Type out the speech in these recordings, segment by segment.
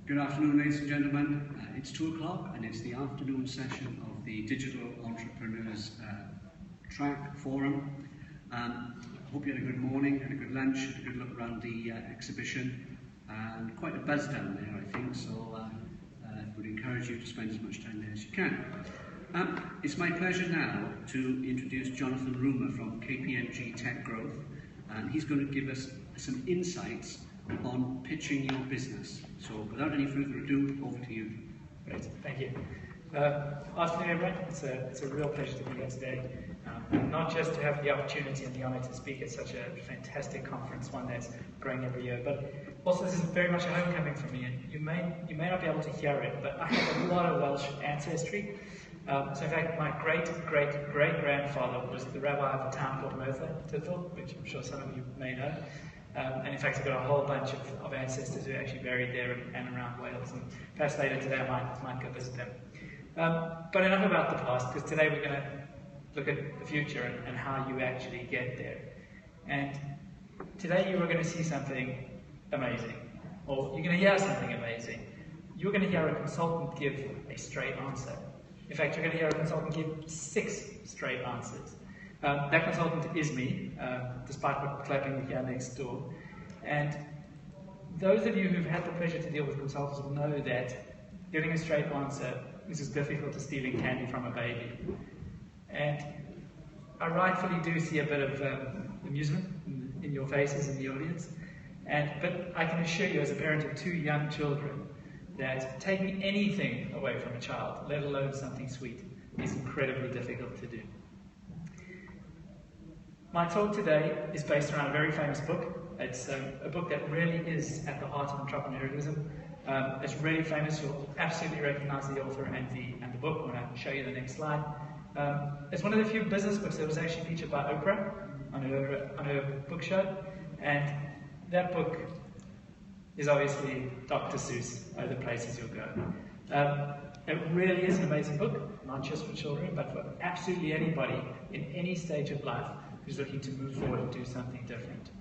Good afternoon, ladies and gentlemen. It's 2 o'clock and it's the afternoon session of the Digital Entrepreneurs Track Forum. Hope you had a good morning, had a good lunch, had a good look around the exhibition, and quite a buzz down there, I think, so I would encourage you to spend as much time there as you can. It's my pleasure now to introduce Jonathan Rumer from KPMG Tech Growth, and he's going to give us some insights on pitching your business. So without any further ado, over to you. Great, thank you. Afternoon everyone, it's a real pleasure to be here today. Not just to have the opportunity and the honour to speak at such a fantastic conference, one that's growing every year, but also this is very much a homecoming for me, and you may not be able to hear it, but I have a lot of Welsh ancestry. So in fact, my great-great-great-grandfather was the rabbi of a town called Merthyr Tydfil, which I'm sure some of you may know. And in fact, I've got a whole bunch of ancestors who are actually buried there and around Wales, and perhaps later today I might go visit them. But enough about the past, because today we're going to look at the future and how you actually get there. And today you are going to see something amazing, or you're going to hear something amazing. You're going to hear a consultant give a straight answer. In fact, you're going to hear a consultant give 6 straight answers. That consultant is me, despite what clapping here next door. And those of you who've had the pleasure to deal with consultants will know that giving a straight answer is as difficult as stealing candy from a baby. And I rightfully do see a bit of amusement in your faces in the audience. But I can assure you, as a parent of 2 young children, that taking anything away from a child, let alone something sweet, is incredibly difficult to do. My talk today is based around a very famous book. It's a book that really is at the heart of entrepreneurialism. It's really famous. You'll absolutely recognize the author and the book when I show you the next slide. It's one of the few business books that was actually featured by Oprah on her book show. And that book is obviously Dr. Seuss, The Places You'll Go. It really is an amazing book, not just for children, but for absolutely anybody in any stage of life who's looking to move forward and do something different.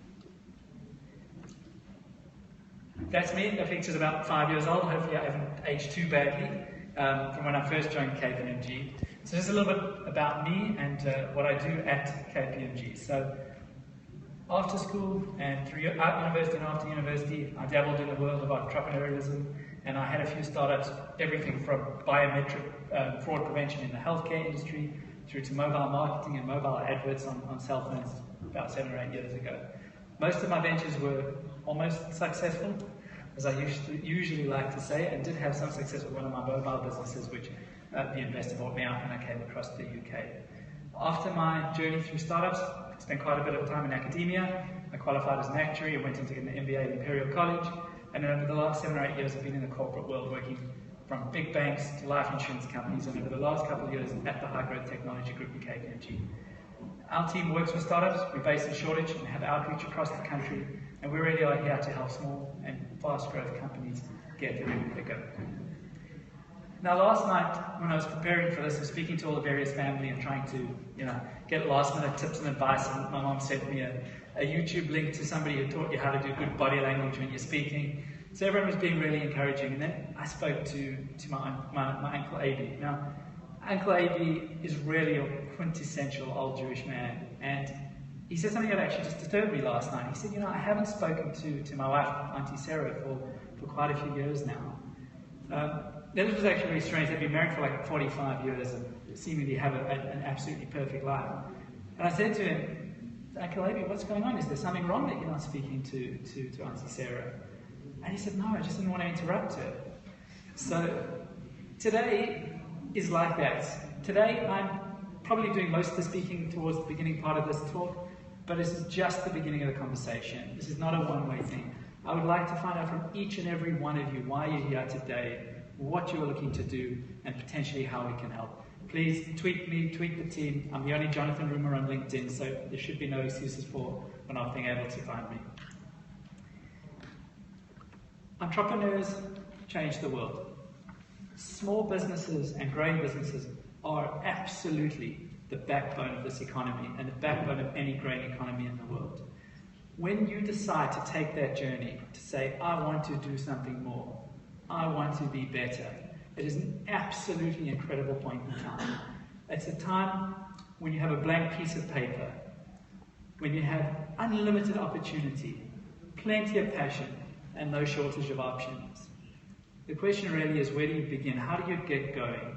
That's me. That picture's about 5 years old. Hopefully I haven't aged too badly from when I first joined KPMG. So just a little bit about me and what I do at KPMG. So after school and through university and after university, I dabbled in the world of entrepreneurialism, and I had a few startups, everything from biometric fraud prevention in the healthcare industry through to mobile marketing and mobile adverts on cell phones about 7 or 8 years ago. Most of my ventures were almost successful, as I usually like to say, and did have some success with one of my mobile businesses, which the investor bought me out when I came across to the UK. After my journey through startups, I spent quite a bit of time in academia. I qualified as an actuary and went into an MBA at Imperial College, and then over the last 7 or 8 years I've been in the corporate world working from big banks to life insurance companies, and over the last couple of years at the High Growth Technology Group in KPMG. Our team works with startups. We're based in Shoreditch and have outreach across the country, and we really are here to help small and fast growth companies get there even quicker. Now last night, when I was preparing for this, I was speaking to all the various family and trying to get last minute tips and advice, and my mom sent me a YouTube link to somebody who taught you how to do good body language when you're speaking. So everyone was being really encouraging, and then I spoke to my Uncle A.B. Now, Uncle A.B. is really a quintessential old Jewish man, and he said something that actually just disturbed me last night. He said, I haven't spoken to my wife, Auntie Sarah, for quite a few years now. This was actually really strange. They'd been married for like 45 years and seemingly have an absolutely perfect life. And I said to him, Uncle A.B., what's going on? Is there something wrong that you're not speaking to Auntie Sarah? And he said, no, I just didn't want to interrupt her. So today is like that. Today I'm probably doing most of the speaking towards the beginning part of this talk, but this is just the beginning of the conversation. This is not a one-way thing. I would like to find out from each and every one of you why you're here today, what you are looking to do, and potentially how we can help. Please tweet me, tweet the team. I'm the only Jonathan Rumer on LinkedIn, so there should be no excuses for not being able to find me. Entrepreneurs change the world. Small businesses and growing businesses are absolutely the backbone of this economy and the backbone of any growing economy in the world. When you decide to take that journey, to say, I want to do something more, I want to be better. It is an absolutely incredible point in time. It's a time when you have a blank piece of paper, when you have unlimited opportunity, plenty of passion, and no shortage of options. The question really is, where do you begin? How do you get going?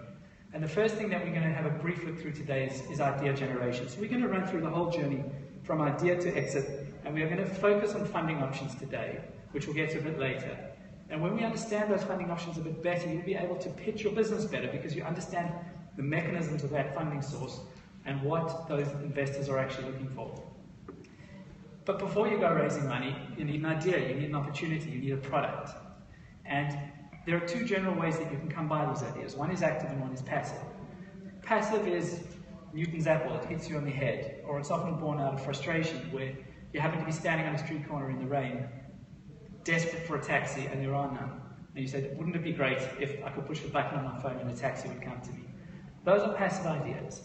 And the first thing that we're going to have a brief look through today is idea generation. So we're going to run through the whole journey from idea to exit, and we are going to focus on funding options today, which we'll get to a bit later. And when we understand those funding options a bit better, you'll be able to pitch your business better because you understand the mechanisms of that funding source and what those investors are actually looking for. But before you go raising money, you need an idea, you need an opportunity, you need a product. And there are two general ways that you can come by these ideas. One is active and one is passive. Passive is Newton's apple, it hits you on the head, or it's often born out of frustration where you happen to be standing on a street corner in the rain, desperate for a taxi, and there are none. And you say, wouldn't it be great if I could push the button on my phone and a taxi would come to me? Those are passive ideas.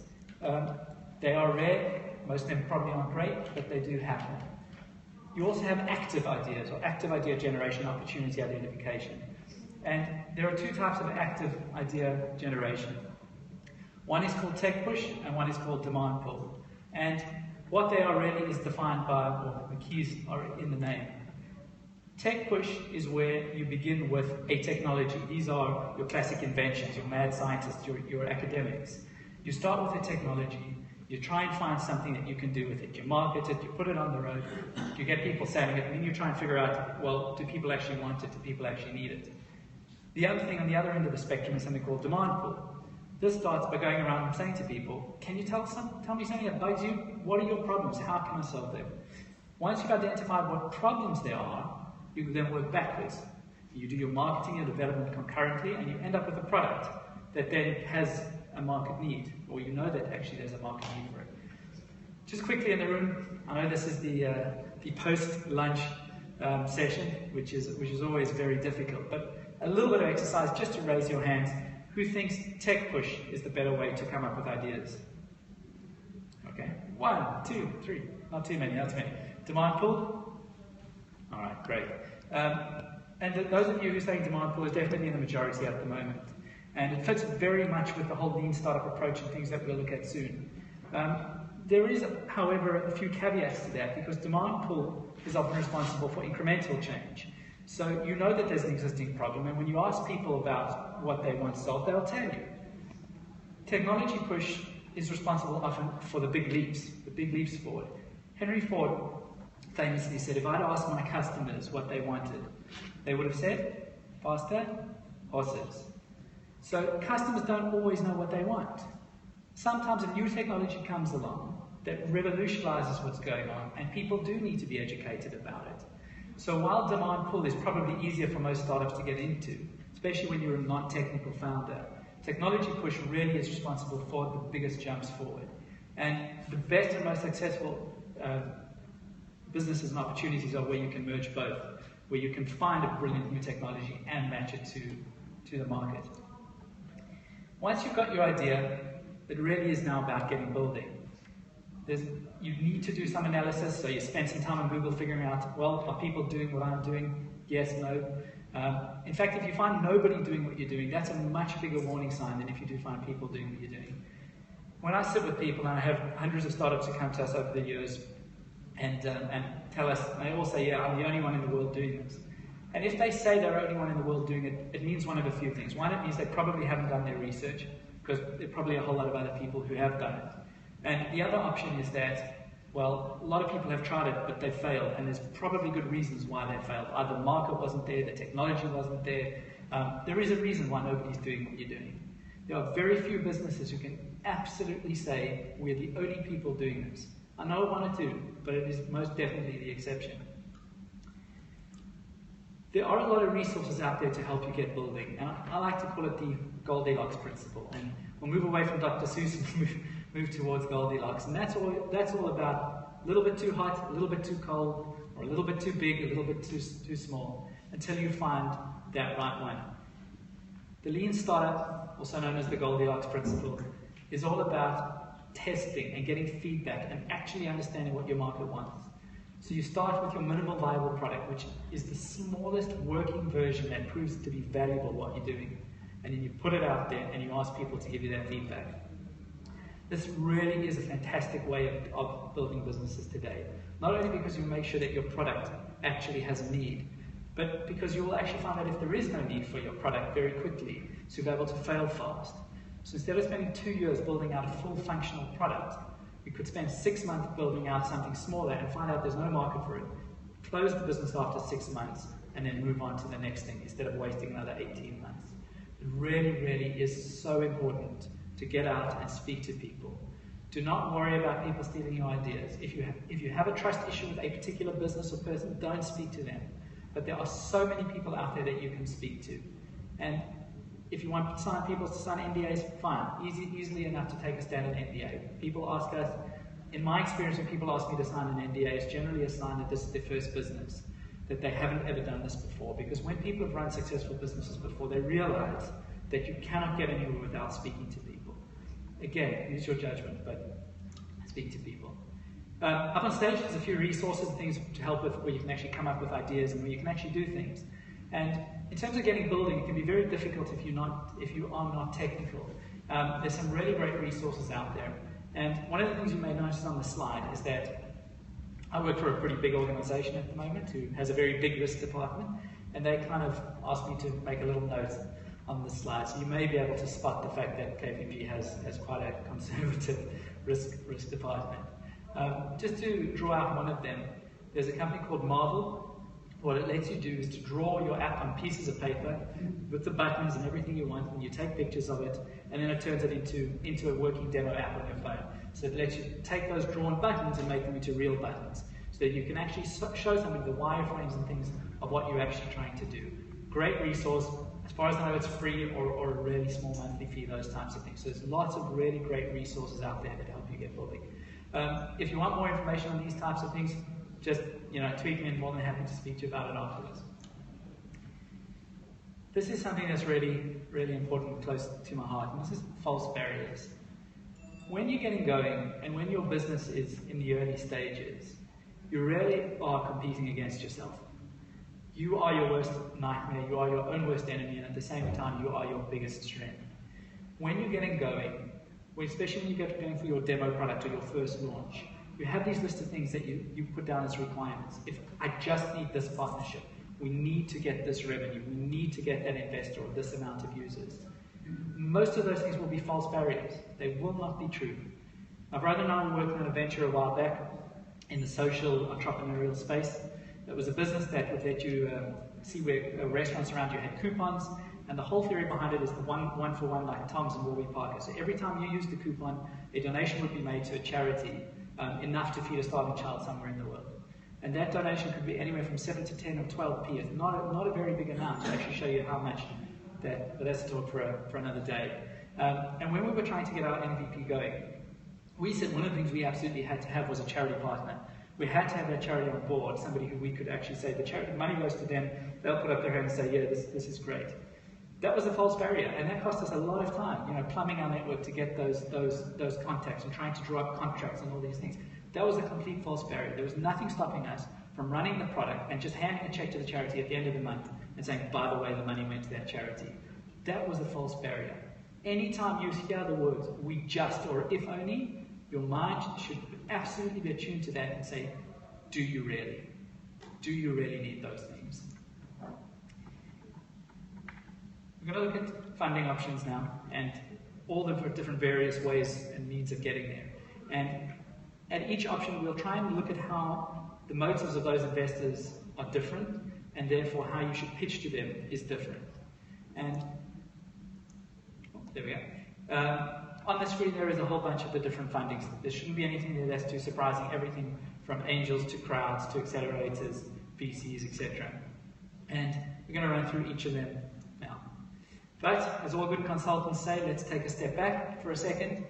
They are rare, most of them probably aren't great, but they do happen. You also have active ideas, or active idea generation, opportunity identification. And there are two types of active idea generation. One is called tech push, and one is called demand pull. And what they are really is defined by, well, the keys are in the name. Tech push is where you begin with a technology. These are your classic inventions, your mad scientists, your academics. You start with a technology, you try and find something that you can do with it. You market it, you put it on the road, you get people selling it, and then you try and figure out, well, do people actually want it? Do people actually need it? The other thing on the other end of the spectrum is something called demand pull. This starts by going around and saying to people, can you tell me something that bugs you? What are your problems? How can I solve them? Once you've identified what problems there are, you can then work backwards. You do your marketing and development concurrently, and you end up with a product that then has a market need, or you know that actually there's a market need for it. Just quickly in the room, I know this is the post-lunch session, which is always very difficult, but a little bit of exercise just to raise your hands. Who thinks tech push is the better way to come up with ideas? Okay, 1, 2, 3, not too many, not too many. Demand pull? All right, great. And those of you who are saying demand pull is definitely in the majority at the moment. And it fits very much with the whole lean startup approach and things that we'll look at soon. There is, however, a few caveats to that, because demand pull is often responsible for incremental change. So you know that there's an existing problem, and when you ask people about what they want solved, they'll tell you. Technology push is responsible often for the big leaps forward. Henry Ford famously said, if I'd asked my customers what they wanted, they would have said, faster horses. So customers don't always know what they want. Sometimes a new technology comes along that revolutionizes what's going on, and people do need to be educated about it. So while demand pull is probably easier for most startups to get into, especially when you're a non-technical founder, technology push really is responsible for the biggest jumps forward. And the best and most successful businesses and opportunities are where you can merge both, where you can find a brilliant new technology and match it to the market. Once you've got your idea, it really is now about getting building. You need to do some analysis, so you spend some time on Google figuring out, well, are people doing what I'm doing? Yes, no. In fact, if you find nobody doing what you're doing, that's a much bigger warning sign than if you do find people doing what you're doing. When I sit with people, and I have hundreds of startups who come to us over the years and tell us, and they all say, yeah, I'm the only one in the world doing this. And if they say they're the only one in the world doing it, it means one of a few things. One, it means they probably haven't done their research, because there are probably a whole lot of other people who have done it. And the other option is that, well, a lot of people have tried it, but they've failed, and there's probably good reasons why they failed. Either the market wasn't there, the technology wasn't there. There is a reason why nobody's doing what you're doing. There are very few businesses who can absolutely say, we're the only people doing this. I know one or two, but it is most definitely the exception. There are a lot of resources out there to help you get building, and I like to call it the Goldilocks principle. And we'll move away from Dr. Seuss and move towards Goldilocks. And that's all about a little bit too hot, a little bit too cold, or a little bit too big, a little bit too small, until you find that right one. The lean startup, also known as the Goldilocks principle, is all about testing and getting feedback and actually understanding what your market wants. So you start with your minimal viable product, which is the smallest working version that proves to be valuable what you're doing. And then you put it out there and you ask people to give you that feedback. This really is a fantastic way of building businesses today. Not only because you make sure that your product actually has a need, but because you will actually find out if there is no need for your product very quickly, so you'll be able to fail fast. So instead of spending 2 years building out a full functional product, you could spend 6 months building out something smaller and find out there's no market for it. Close the business after 6 months and then move on to the next thing instead of wasting another 18 months. It really, really is so important to get out and speak to people. Do not worry about people stealing your ideas. If you have a trust issue with a particular business or person, don't speak to them. But there are so many people out there that you can speak to. And if you want people to sign NDAs, fine. Easily enough to take a standard NDA. People ask us, in my experience, when people ask me to sign an NDA, it's generally a sign that this is their first business, that they haven't ever done this before. Because when people have run successful businesses before, they realize that you cannot get anywhere without speaking to people. Again, use your judgment, but speak to people. Up on stage, there's a few resources and things to help with where you can actually come up with ideas and where you can actually do things. And in terms of getting building, it can be very difficult if you are not technical. There's some really great resources out there. And one of the things you may notice on the slide is that I work for a pretty big organization at the moment who has a very big risk department, and they kind of asked me to make a little note on the slide. So you may be able to spot the fact that KPMG has quite a conservative risk department. Just to draw out one of them, there's a company called Marvel. What it lets you do is to draw your app on pieces of paper with the buttons and everything you want, and you take pictures of it, and then it turns it into a working demo app on your phone. So it lets you take those drawn buttons and make them into real buttons, so that you can actually show somebody the wireframes and things of what you're actually trying to do. Great resource. As far as I know, it's free or a really small monthly fee, those types of things. So there's lots of really great resources out there that help you get building. If you want more information on these types of things, just tweet me, and more than happy to speak to you about it afterwards. This is something that's really, really important and close to my heart, and this is false barriers. When you're getting going and when your business is in the early stages, you really are competing against yourself. You are your worst nightmare, you are your own worst enemy, and at the same time, you are your biggest strength. When you're getting going, especially when you get going for your demo product or your first launch, you have these lists of things that you put down as requirements. If I just need this partnership, we need to get this revenue, we need to get that investor or this amount of users. Most of those things will be false barriers. They will not be true. My brother and I were working on a venture a while back in the social entrepreneurial space. It was a business that would let you see where restaurants around you had coupons, and the whole theory behind it is the one for one, like Tom's and Warby Parker. So every time you used the coupon, a donation would be made to a charity, enough to feed a starving child somewhere in the world. And that donation could be anywhere from 7 to 10 or 12p. It's not a very big amount to actually show you how much that, but that's a talk for another day. And when we were trying to get our MVP going, we said one of the things we absolutely had to have was a charity partner. We had to have that charity on board, somebody who we could actually say the charity money goes to them, they'll put up their hand and say, yeah, this is great. That was a false barrier, and that cost us a lot of time, plumbing our network to get those contacts and trying to draw up contracts and all these things. That was a complete false barrier. There was nothing stopping us from running the product and just handing a check to the charity at the end of the month and saying, by the way, the money went to that charity. That was a false barrier. Anytime you hear the words, we just, or if only, your mind should absolutely be attuned to that and say, do you really? Do you really need those things? We're going to look at funding options now and all the different various ways and means of getting there. And at each option, we'll try and look at how the motives of those investors are different, and therefore how you should pitch to them is different. And there we go. On the screen, there is a whole bunch of the different fundings. There shouldn't be anything there that's too surprising. Everything from angels to crowds to accelerators, VCs, etc. And we're going to run through each of them now. But, as all good consultants say, let's take a step back for a second.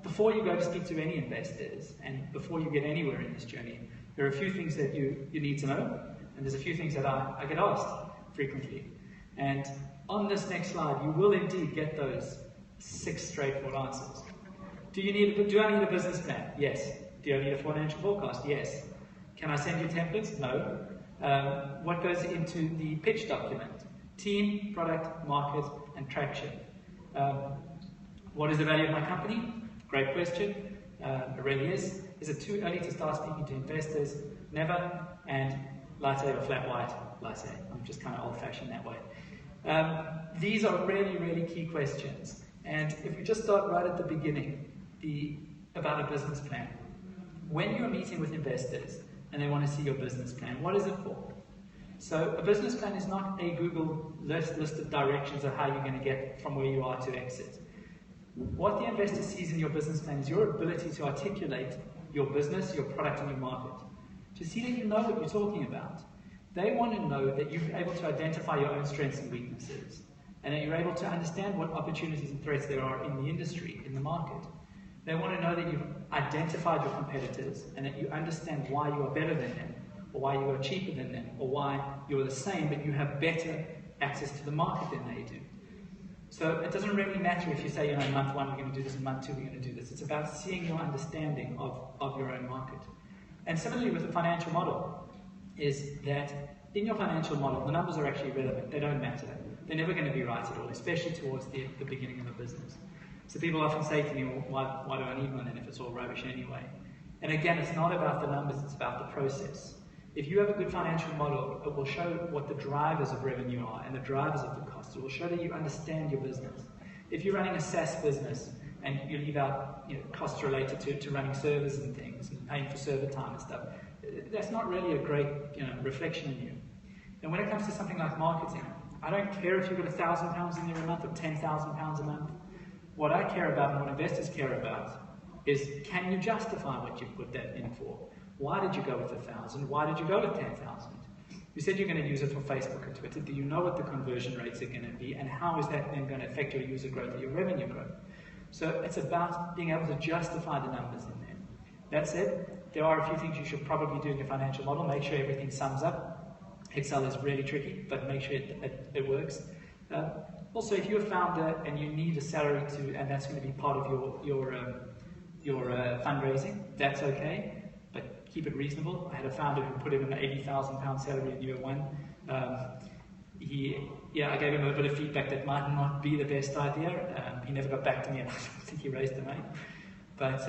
Before you go to speak to any investors, and before you get anywhere in this journey, there are a few things that you need to know, and there's a few things that I get asked frequently. And on this next slide, you will indeed get those 6 straightforward answers. Do I need a business plan? Yes. Do I need a financial forecast? Yes. Can I send you templates? No. What goes into the pitch document? Team, product, market, and traction. What is the value of my company? Great question. It really is. Is it too early to start speaking to investors? Never. And latte or flat white? Latte. I'm just kind of old-fashioned that way. These are really, really key questions. And if we just start right at the beginning, about a business plan. When you're meeting with investors and they want to see your business plan, what is it for? So a business plan is not a Google list of directions of how you're going to get from where you are to exit. What the investor sees in your business plan is your ability to articulate your business, your product, and your market. To see that you know what you're talking about. They want to know that you're able to identify your own strengths and weaknesses, and that you're able to understand what opportunities and threats there are in the industry, in the market. They want to know that you've identified your competitors, and that you understand why you are better than them, or why you are cheaper than them, or why you're the same, but you have better access to the market than they do. So it doesn't really matter if you say, in month one we're going to do this, in month two we're going to do this. It's about seeing your understanding of your own market. And similarly with the financial model, is that in your financial model, the numbers are actually relevant. They don't matter. They're never going to be right at all, especially towards the beginning of a business. So people often say to me, well, why do I need one then if it's all rubbish anyway? And again, it's not about the numbers, it's about the process. If you have a good financial model, it will show what the drivers of revenue are and the drivers of the costs. It will show that you understand your business. If you're running a SaaS business and you leave out costs related to running servers and things and paying for server time and stuff, that's not really a great reflection in you. And when it comes to something like marketing, I don't care if you've got £1,000 in there a month or £10,000 a month. What I care about and what investors care about is, can you justify what you put that in for? Why did you go with 1,000? Why did you go with 10,000? You said you're going to use it for Facebook and Twitter. Do you know what the conversion rates are going to be? And how is that then going to affect your user growth or your revenue growth? So it's about being able to justify the numbers in there. That said, there are a few things you should probably do in your financial model. Make sure everything sums up. Excel is really tricky, but make sure it works. Also, if you're a founder and you need a salary and that's going to be part of your fundraising, that's okay. But keep it reasonable. I had a founder who put in an £80,000 salary in year one. I gave him a bit of feedback that might not be the best idea. He never got back to me, and I don't think he raised the money. But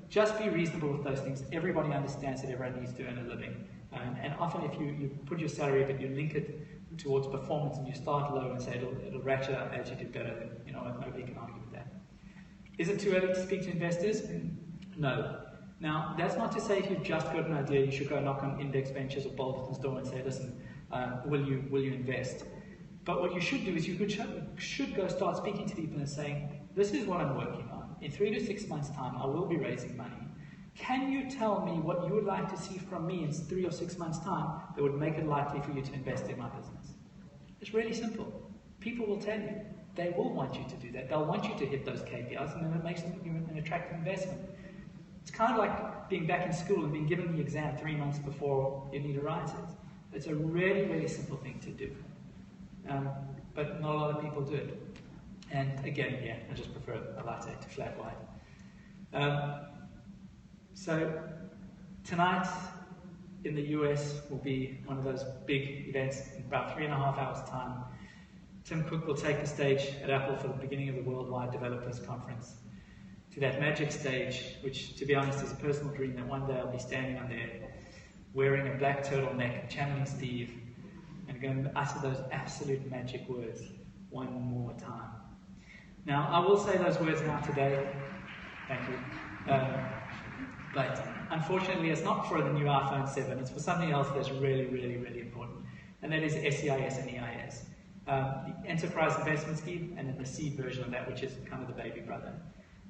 just be reasonable with those things. Everybody understands that everyone needs to earn a living. And often if you put your salary, but you link it towards performance and you start low and say it'll ratchet up as you do better, then nobody can argue with that. Is it too early to speak to investors? No. Now, that's not to say if you've just got an idea, you should go knock on Index Ventures or Bolton's door and say, listen, will you invest? But what you should do is you should go start speaking to people and saying, this is what I'm working on. In 3 to 6 months' time, I will be raising money. Can you tell me what you would like to see from me in 3 or 6 months' time that would make it likely for you to invest in my business? It's really simple. People will tell you. They will want you to do that. They'll want you to hit those KPIs, and then it makes them an attractive investment. It's kind of like being back in school and being given the exam 3 months before you need to write it. It's a really, really simple thing to do. But not a lot of people do it. And again, I just prefer a latte to flat white. So tonight in the US will be one of those big events in about 3.5 hours' time. Tim Cook will take the stage at Apple for the beginning of the Worldwide Developers Conference. To that magic stage, which, to be honest, is a personal dream that one day I'll be standing on there, wearing a black turtleneck, channeling Steve, and going to utter those absolute magic words one more time. Now, I will say those words now today. Thank you. But unfortunately, it's not for the new iPhone 7. It's for something else that's really, really, really important, and that is SEIS and EIS. The Enterprise Investment Scheme, and then the seed version of that, which is kind of the baby brother.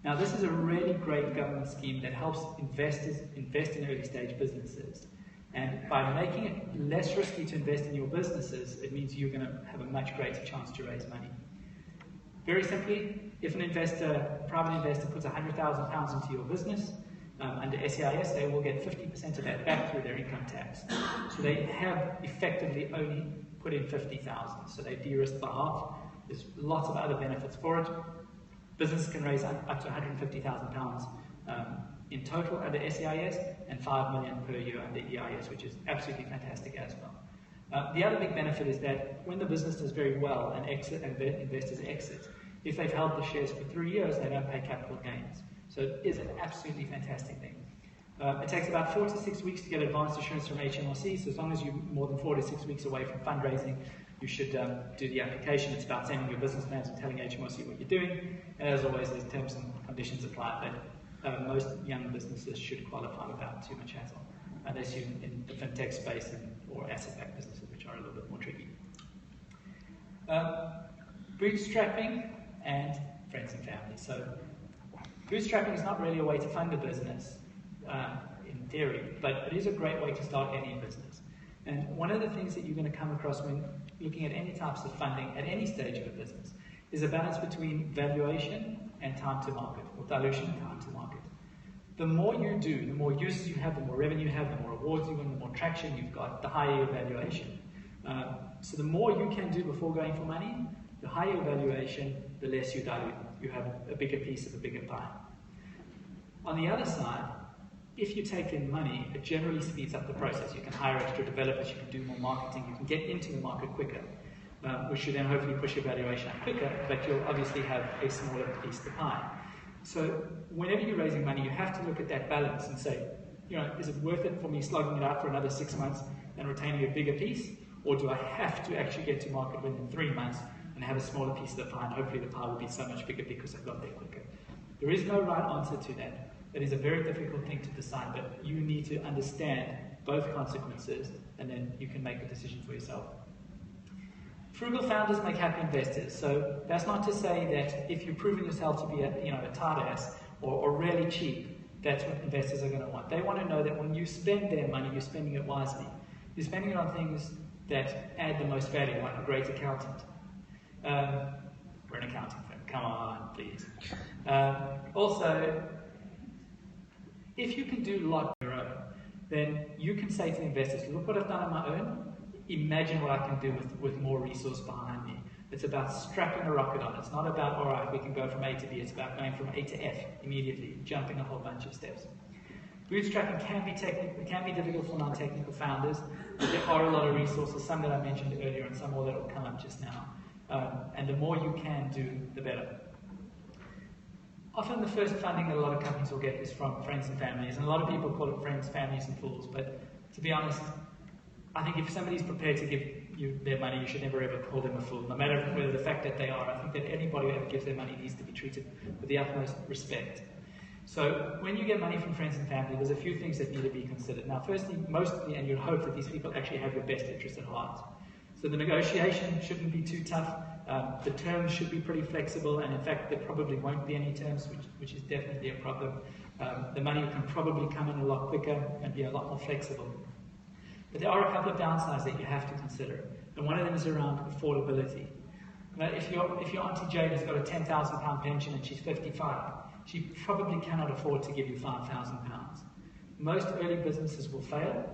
Now, this is a really great government scheme that helps investors invest in early stage businesses. And by making it less risky to invest in your businesses, it means you're going to have a much greater chance to raise money. Very simply, if a private investor puts £100,000 into your business, under SEIS, they will get 50% of that back through their income tax. So they have effectively only put in $50,000. So they de-risk by half. There's lots of other benefits for it. Businesses can raise up to £150,000 in total under SEIS and 5 million per year under EIS, which is absolutely fantastic as well. The other big benefit is that when the business does very well and investors exit, if they've held the shares for 3 years, they don't pay capital gains. So it is an absolutely fantastic thing. It takes about 4 to 6 weeks to get advanced assurance from HMRC, so as long as you're more than 4 to 6 weeks away from fundraising, you should do the application. It's about sending your business plans and telling HMRC what you're doing, and as always, there's terms and conditions apply, but most young businesses should qualify without too much hassle, unless you're in the fintech space or asset-backed businesses, which are a little bit more tricky. Bootstrapping and friends and family. So bootstrapping is not really a way to fund a business, in theory, but it is a great way to start any business. And one of the things that you're going to come across when looking at any types of funding at any stage of a business is a balance between valuation and time to market, or dilution and time to market. The more you do, the more users you have, the more revenue you have, the more awards you win, the more traction you've got, the higher your valuation. So the more you can do before going for money, the higher your valuation, the less you dilute. You have a bigger piece of a bigger pie. On the other side, if you take in money, it generally speeds up the process. You can hire extra developers, you can do more marketing, you can get into the market quicker, which should then hopefully push your valuation up quicker, but you'll obviously have a smaller piece of the pie. So whenever you're raising money, you have to look at that balance and say, is it worth it for me slogging it out for another 6 months and retaining a bigger piece? Or do I have to actually get to market within 3 months and have a smaller piece of the pie, and hopefully the pie will be so much bigger because I've got there quicker? There is no right answer to that. That is a very difficult thing to decide, but you need to understand both consequences, and then you can make a decision for yourself. Frugal founders make happy investors. So that's not to say that if you've proven yourself to be a tight ass or really cheap, that's what investors are going to want. They want to know that when you spend their money, you're spending it wisely. You're spending it on things that add the most value, like a great accountant. We're an accounting firm. Come on, please. Also, if you can do a lot on your own, then you can say to the investors, look what I've done on my own, imagine what I can do with more resource behind me. It's about strapping a rocket on. It's not about, all right, we can go from A to B. It's about going from A to F immediately, jumping a whole bunch of steps. Bootstrapping can be difficult for non-technical founders, but there are a lot of resources, some that I mentioned earlier and some more that will come up just now. And the more you can do, the better. Often the first funding that a lot of companies will get is from friends and families, and a lot of people call it friends, families, and fools, but to be honest, I think if somebody's prepared to give you their money, you should never ever call them a fool, no matter whether the fact that they are. I think that anybody who ever gives their money needs to be treated with the utmost respect. So when you get money from friends and family, there's a few things that need to be considered. Now, firstly, mostly, and you'd hope that these people actually have your best interest at heart. So the negotiation shouldn't be too tough. The terms should be pretty flexible, and in fact, there probably won't be any terms, which is definitely a problem. The money can probably come in a lot quicker and be a lot more flexible. But there are a couple of downsides that you have to consider, and one of them is around affordability. Now, if your Auntie Jane has got a £10,000 pension and she's 55, she probably cannot afford to give you £5,000. Most early businesses will fail,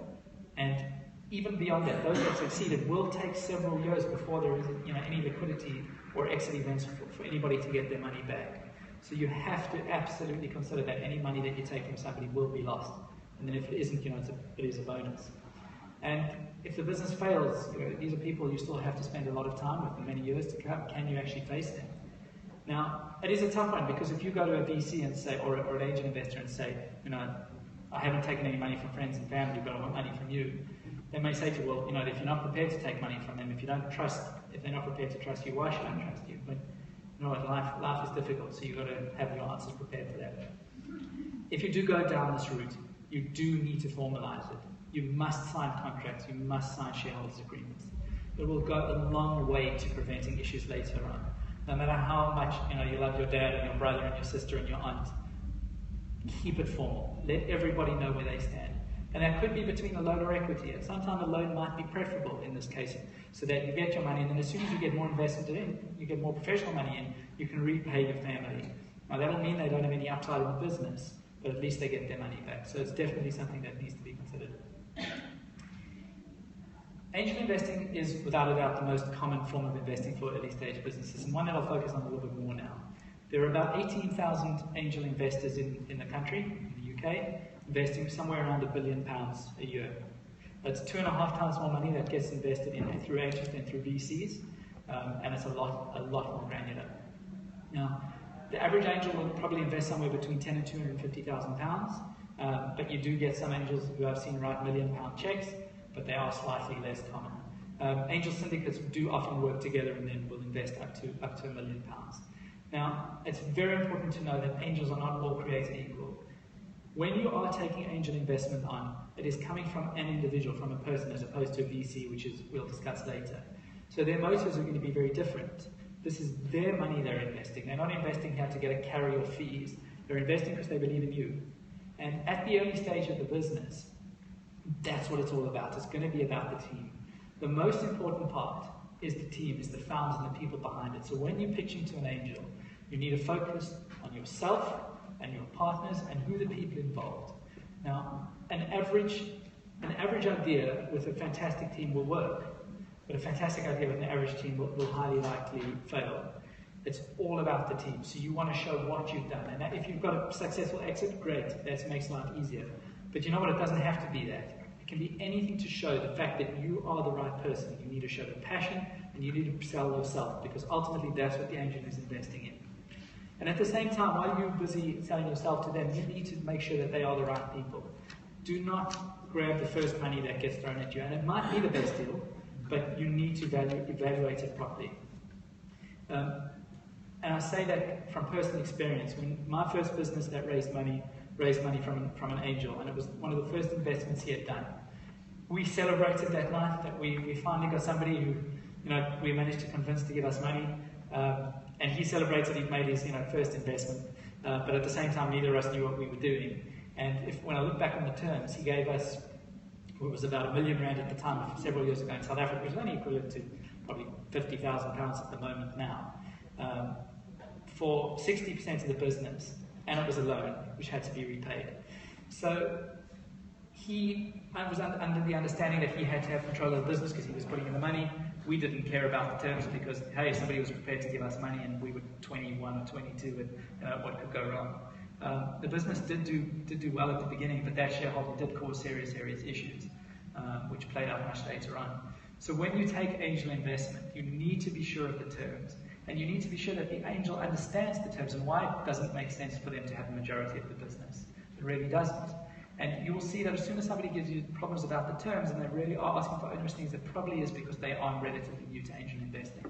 and even beyond that, those that succeeded will take several years before there is any liquidity or exit events for anybody to get their money back. So you have to absolutely consider that any money that you take from somebody will be lost. And then if it isn't, it is a bonus. And if the business fails, these are people you still have to spend a lot of time with in many years to come. Can you actually face them? Now, it is a tough one, because if you go to a VC and say, or an angel investor and say, I haven't taken any money from friends and family, but I want money from you, they may say to you, well, if you're not prepared to take money from them, if they're not prepared to trust you, why should I trust you? But life is difficult, so you've got to have your answers prepared for that. If you do go down this route, you do need to formalize it. You must sign contracts, you must sign shareholders' agreements. It will go a long way to preventing issues later on. No matter how much you love your dad and your brother and your sister and your aunt, keep it formal. Let everybody know where they stand. And that could be between a loan or equity. And sometimes a loan might be preferable in this case, so that you get your money, and then as soon as you get more investment in, you get more professional money in, you can repay your family. Now that'll mean they don't have any upside in the business, but at least they get their money back. So it's definitely something that needs to be considered. Angel investing is without a doubt the most common form of investing for early stage businesses, and one that I'll focus on a little bit more now. There are about 18,000 angel investors in the country, in the UK, investing somewhere around £1 billion a year. That's 2.5 times more money that gets invested in through angels than through VCs, and it's a lot more granular. Now, the average angel will probably invest somewhere between £10,000 and £250,000, but you do get some angels who I've seen write £1 million checks, but they are slightly less common. Angel syndicates do often work together and then will invest up to £1 million. Now, it's very important to know that angels are not all created equal. When you are taking angel investment on, it is coming from an individual, from a person, as opposed to a VC, which we'll discuss later. So their motives are going to be very different. This is their money they're investing. They're not investing here to get a carry or fees. They're investing because they believe in you. And at the early stage of the business, that's what it's all about. It's going to be about the team. The most important part is the team, is the founders and the people behind it. So when you're pitching to an angel, you need to focus on yourself and your partners and who the people involved. Now, an average idea with a fantastic team will work, but a fantastic idea with an average team will highly likely fail. It's all about the team. So you want to show what you've done. And if you've got a successful exit, great. That makes life easier. But you know what? It doesn't have to be that. It can be anything to show the fact that you are the right person. You need to show the passion, and you need to sell yourself, because ultimately that's what the angel is investing in. And at the same time, while you're busy selling yourself to them, you need to make sure that they are the right people. Do not grab the first money that gets thrown at you. And it might be the best deal, but you need to evaluate it properly. And I say that from personal experience. When my first business that raised money from an angel, and it was one of the first investments he had done. We celebrated that night that we finally got somebody who, we managed to convince to give us money. And he celebrated he'd made his first investment, but at the same time neither of us knew what we were doing. And when I look back on the terms, he gave us what was about £1 million at the time, several years ago in South Africa. It was only equivalent to probably £50,000 at the moment now, for 60% of the business, and it was a loan which had to be repaid. So I was under the understanding that he had to have control of the business because he was putting in the money. We didn't care about the terms because, hey, somebody was prepared to give us money and we were 21 or 22 and what could go wrong. The business did do well at the beginning, but that shareholder did cause serious issues, which played out much later on. So when you take angel investment, you need to be sure of the terms, and you need to be sure that the angel understands the terms and why it doesn't make sense for them to have the majority of the business. It really doesn't. And you will see that as soon as somebody gives you problems about the terms and they really are asking for onerous things, it probably is because they are relatively new to angel investing.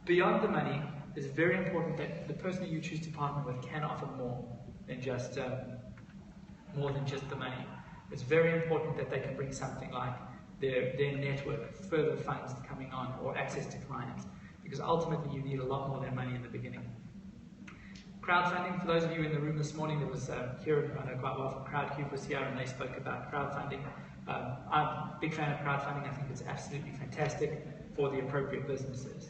Beyond the money, it's very important that the person that you choose to partner with can offer more than just the money. It's very important that they can bring something like their network, further funds coming on, or access to clients, because ultimately you need a lot more than money in the beginning. Crowdfunding, for those of you in the room this morning, there was Kieran, I know quite well from Crowdcube, was here and they spoke about crowdfunding. I'm a big fan of crowdfunding. I think it's absolutely fantastic for the appropriate businesses.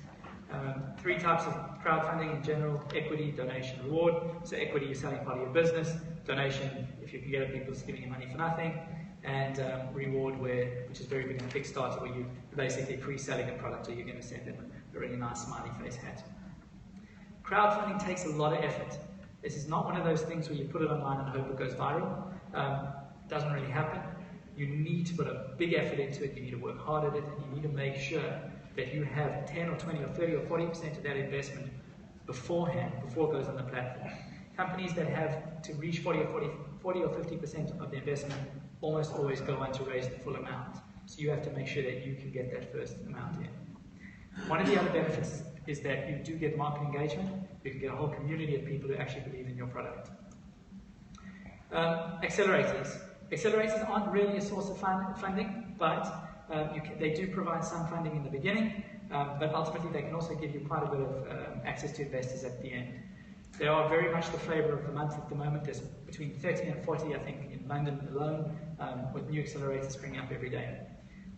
3 types of crowdfunding in general: equity, donation, reward. So equity, you're selling part of your business; donation, if you can get people giving you money for nothing; and reward, which is very big on Kickstarter, where you're basically pre-selling a product or you're going to send them a really nice smiley face hat. Crowdfunding takes a lot of effort. This is not one of those things where you put it online and hope it goes viral. It doesn't really happen. You need to put a big effort into it, you need to work hard at it, and you need to make sure that you have 10 or 20 or 30 or 40% of that investment beforehand, before it goes on the platform. Companies that have to reach 40 or 50% of the investment almost always go on to raise the full amount. So you have to make sure that you can get that first amount in. One of the other benefits is that you do get market engagement. You can get a whole community of people who actually believe in your product. Accelerators. Accelerators aren't really a source of funding, but they do provide some funding in the beginning, but ultimately they can also give you quite a bit of access to investors at the end. They are very much the flavour of the month at the moment. There's between 30 and 40, I think, in London alone, with new accelerators springing up every day.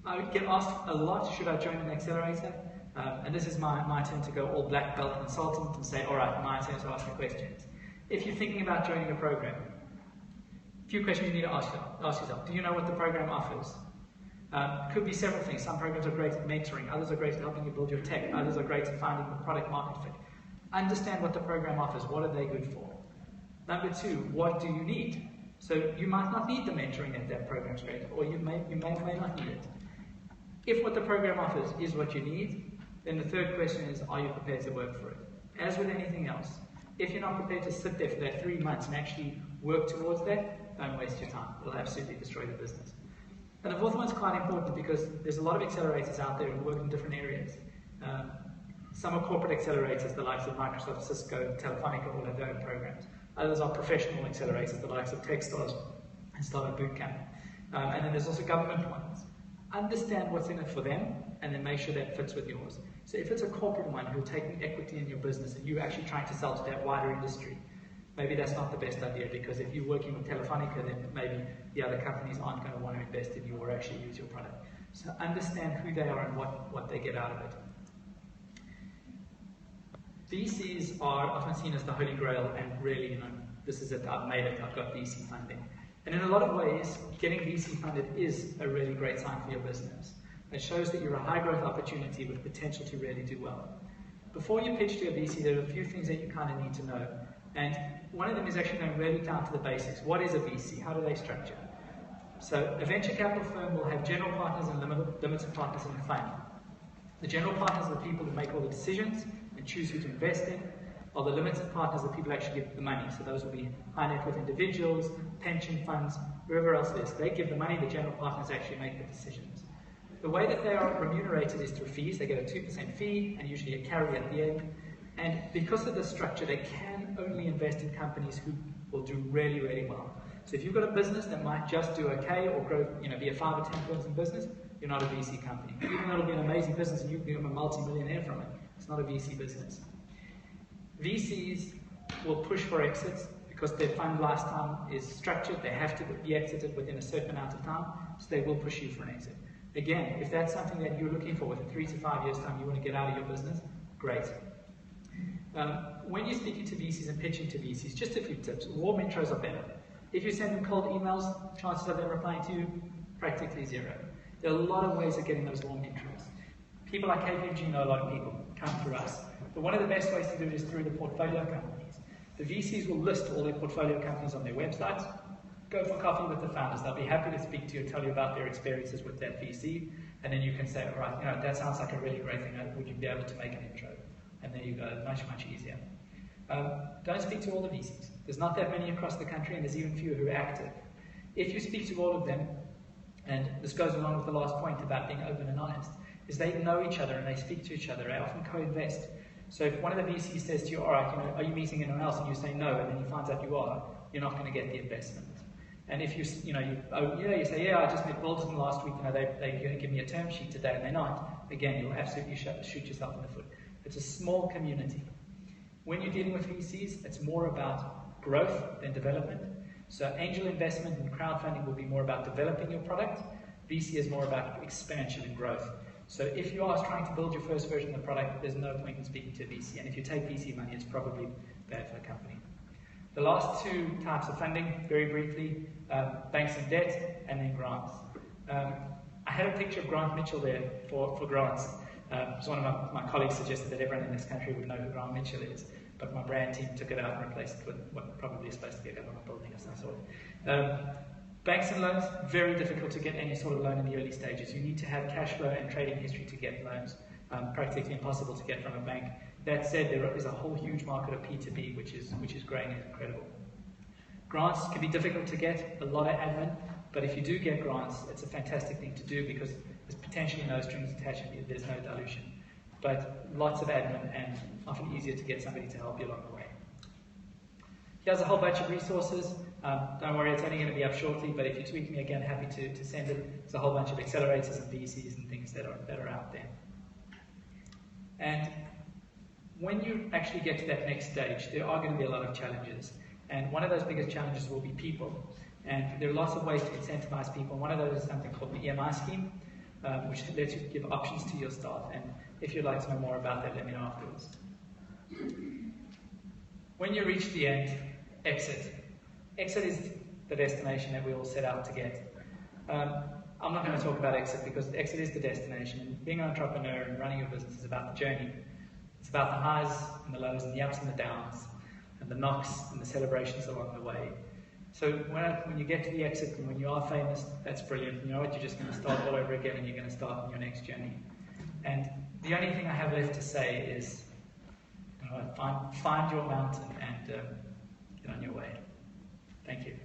I get asked a lot, should I join an accelerator? And this is my turn to go all black belt consultant and say, all right, my turn to ask the questions. If you're thinking about joining a program, a few questions you need to ask yourself. Do you know what the program offers? Could be several things. Some programs are great at mentoring, others are great at helping you build your tech, others are great at finding the product market fit. Understand what the program offers. What are they good for? Number two, what do you need? So you might not need the mentoring at that program's rate, or you may not need it. If what the program offers is what you need, then the third question is, are you prepared to work for it? As with anything else, if you're not prepared to sit there for that 3 months and actually work towards that, don't waste your time. It'll absolutely destroy the business. And the fourth one's quite important because there's a lot of accelerators out there who work in different areas. Some are corporate accelerators, the likes of Microsoft, Cisco, Telefonica, all have their own programs. Others are professional accelerators, the likes of Techstars and Startup Bootcamp. And then there's also government ones. Understand what's in it for them, and then make sure that fits with yours. So if it's a corporate one who's taking equity in your business and you're actually trying to sell to that wider industry, maybe that's not the best idea, because if you're working with Telefonica, then maybe the other companies aren't going to want to invest in you or actually use your product. So understand who they are and what they get out of it. VCs are often seen as the holy grail, and really, this is it, I've made it, I've got VC funding. And in a lot of ways, getting VC funded is a really great sign for your business. It shows that you're a high growth opportunity with potential to really do well. Before you pitch to a VC, there are a few things that you kind of need to know. And one of them is actually going really down to the basics. What is a VC? How do they structure? So a venture capital firm will have general partners and limited partners in the fund. The general partners are the people who make all the decisions and choose who to invest in, while the limited partners are the people who actually give the money. So those will be high net worth individuals, pension funds, wherever else it is. They give the money, the general partners actually make the decisions. The way that they are remunerated is through fees. They get a 2% fee and usually a carry at the end. And because of the structure, they can only invest in companies who will do really, really well. So if you've got a business that might just do okay or grow, be a 5 or 10 person business, you're not a VC company. Even though it'll be an amazing business and you can become a multi-millionaire from it, it's not a VC business. VCs will push for exits because their fund lifetime is structured. They have to be exited within a certain amount of time, so they will push you for an exit. Again, if that's something that you're looking for within 3 to 5 years' time, you want to get out of your business, great. When you're speaking to VCs and pitching to VCs, just a few tips. Warm intros are better. If you send them cold emails, chances of them replying to you, practically zero. There are a lot of ways of getting those warm intros. People like KPMG know a lot of people, come through us. But one of the best ways to do it is through the portfolio companies. The VCs will list all their portfolio companies on their websites. Go for coffee with the founders. They'll be happy to speak to you and tell you about their experiences with that VC. And then you can say, all right, that sounds like a really great thing. Would you be able to make an intro? And there you go, much, much easier. Don't speak to all the VCs. There's not that many across the country, and there's even fewer who are active. If you speak to all of them, and this goes along with the last point about being open and honest, is they know each other and they speak to each other. They often co-invest. So if one of the VCs says to you, all right, are you meeting anyone else? And you say no, and then he finds out you are, you're not going to get the investment. And if you say, yeah, I just met Bolton last week, they're going to give me a term sheet today, and they're not, again, you'll absolutely shoot yourself in the foot. It's a small community. When you're dealing with VCs, it's more about growth than development. So angel investment and crowdfunding will be more about developing your product. VC is more about expansion and growth. So if you are trying to build your first version of the product, there's no point in speaking to a VC. And if you take VC money, it's probably bad for the company. The last two types of funding, very briefly, banks and debt, and then grants. I had a picture of Grant Mitchell there for grants. So one of my colleagues suggested that everyone in this country would know who Grant Mitchell is, but my brand team took it out and replaced it with what probably is supposed to be a government building of some sort. Banks and loans, very difficult to get any sort of loan in the early stages. You need to have cash flow and trading history to get loans, practically impossible to get from a bank. That said, there is a whole huge market of P2B, which is growing and incredible. Grants can be difficult to get, a lot of admin, but if you do get grants, it's a fantastic thing to do because there's potentially no strings attached and there's no dilution. But lots of admin and often easier to get somebody to help you along the way. Here's a whole bunch of resources. Don't worry, it's only going to be up shortly, but if you tweet me again, happy to send it. There's a whole bunch of accelerators and VCs and things that are out there. And when you actually get to that next stage, there are going to be a lot of challenges. And one of those biggest challenges will be people. And there are lots of ways to incentivize people. One of those is something called the EMI scheme, which lets you give options to your staff. And if you'd like to know more about that, let me know afterwards. When you reach the end, exit. Exit is the destination that we all set out to get. I'm not going to talk about exit because exit is the destination. And being an entrepreneur and running your business is about the journey. It's about the highs and the lows and the ups and the downs. and the knocks and the celebrations along the way. So when you get to the exit and when you are famous, that's brilliant. You know what? You're just going to start all over again, and you're going to start on your next journey. And the only thing I have left to say is, find your mountain and get on your way. Thank you.